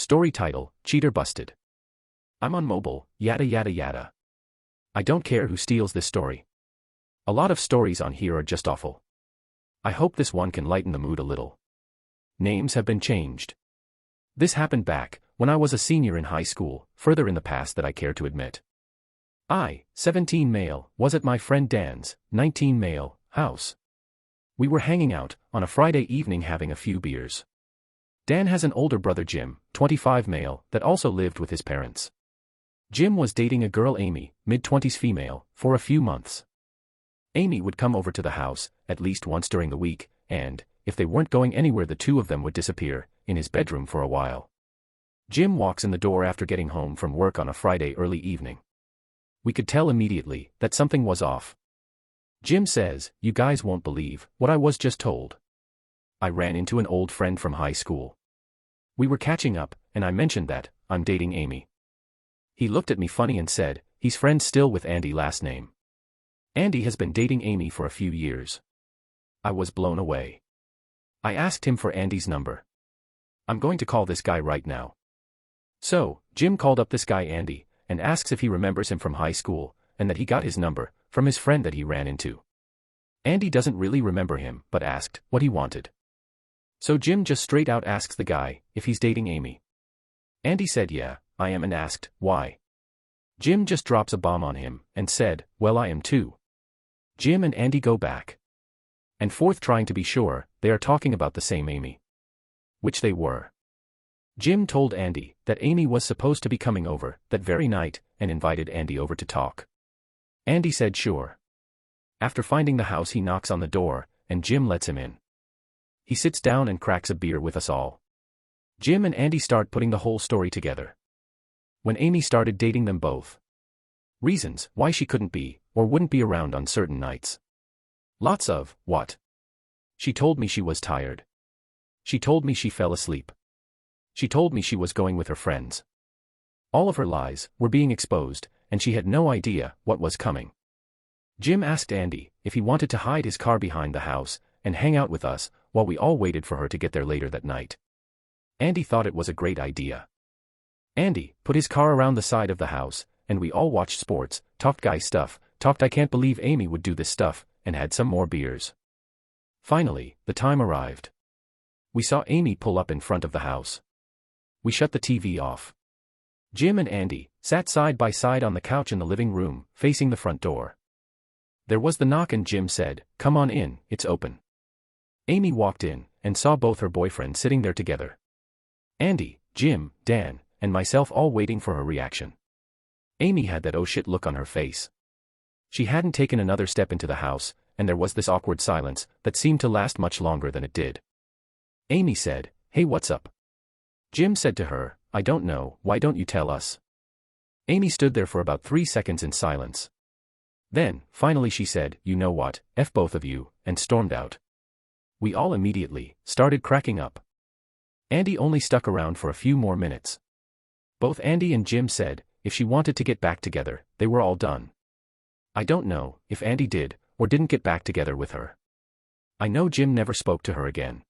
Story title, Cheater Busted. I'm on mobile, yada yada yada. I don't care who steals this story. A lot of stories on here are just awful. I hope this one can lighten the mood a little. Names have been changed. This happened back when I was a senior in high school, further in the past than I care to admit. I, 17 male, was at my friend Dan's, 19 male, house. We were hanging out on a Friday evening having a few beers. Dan has an older brother Jim, 25 male, that also lived with his parents. Jim was dating a girl Amy, mid-20s female, for a few months. Amy would come over to the house, at least once during the week, and, if they weren't going anywhere the two of them would disappear, in his bedroom for a while. Jim walks in the door after getting home from work on a Friday early evening. We could tell immediately that something was off. Jim says, "You guys won't believe what I was just told. I ran into an old friend from high school. We were catching up, and I mentioned that I'm dating Amy. He looked at me funny and said, he's friends still with Andy last name. Andy has been dating Amy for a few years." I was blown away. I asked him for Andy's number. I'm going to call this guy right now. So, Jim called up this guy Andy, and asks if he remembers him from high school, and that he got his number from his friend that he ran into. Andy doesn't really remember him, but asked what he wanted. So Jim just straight out asks the guy if he's dating Amy. Andy said yeah, I am, and asked why. Jim just drops a bomb on him and said, well, I am too. Jim and Andy go back and forth trying to be sure they are talking about the same Amy. Which they were. Jim told Andy that Amy was supposed to be coming over that very night and invited Andy over to talk. Andy said sure. After finding the house he knocks on the door, and Jim lets him in. He sits down and cracks a beer with us all. Jim and Andy start putting the whole story together. When Amy started dating them both. Reasons why she couldn't be, or wouldn't be around on certain nights. Lots of, what? She told me she was tired. She told me she fell asleep. She told me she was going with her friends. All of her lies were being exposed, and she had no idea what was coming. Jim asked Andy if he wanted to hide his car behind the house and hang out with us while we all waited for her to get there later that night. Andy thought it was a great idea. Andy put his car around the side of the house, and we all watched sports, talked guy stuff, talked I can't believe Amy would do this stuff, and had some more beers. Finally, the time arrived. We saw Amy pull up in front of the house. We shut the TV off. Jim and Andy sat side by side on the couch in the living room, facing the front door. There was the knock and Jim said, "Come on in, it's open." Amy walked in, and saw both her boyfriends sitting there together. Andy, Jim, Dan, and myself all waiting for her reaction. Amy had that oh shit look on her face. She hadn't taken another step into the house, and there was this awkward silence that seemed to last much longer than it did. Amy said, "Hey, what's up?" Jim said to her, "I don't know, why don't you tell us?" Amy stood there for about 3 seconds in silence. Then, finally she said, "You know what, F both of you," and stormed out. We all immediately started cracking up. Andy only stuck around for a few more minutes. Both Andy and Jim said, if she wanted to get back together, they were all done. I don't know if Andy did or didn't get back together with her. I know Jim never spoke to her again.